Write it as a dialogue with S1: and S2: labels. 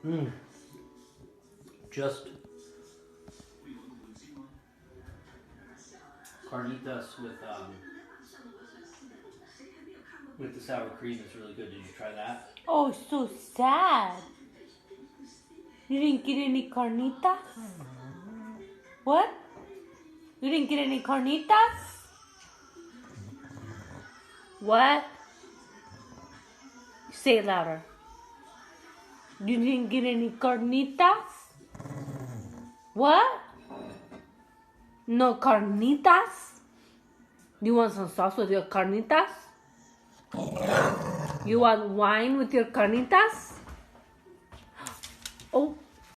S1: Mm. Just carnitas with the sour cream is really good. Did you try that?
S2: Oh, so sad. You didn't get any carnitas? What? You didn't get any carnitas? What? Say it louder. You didn't get any carnitas? What? No carnitas? You want some sauce with your carnitas? You want wine with your carnitas?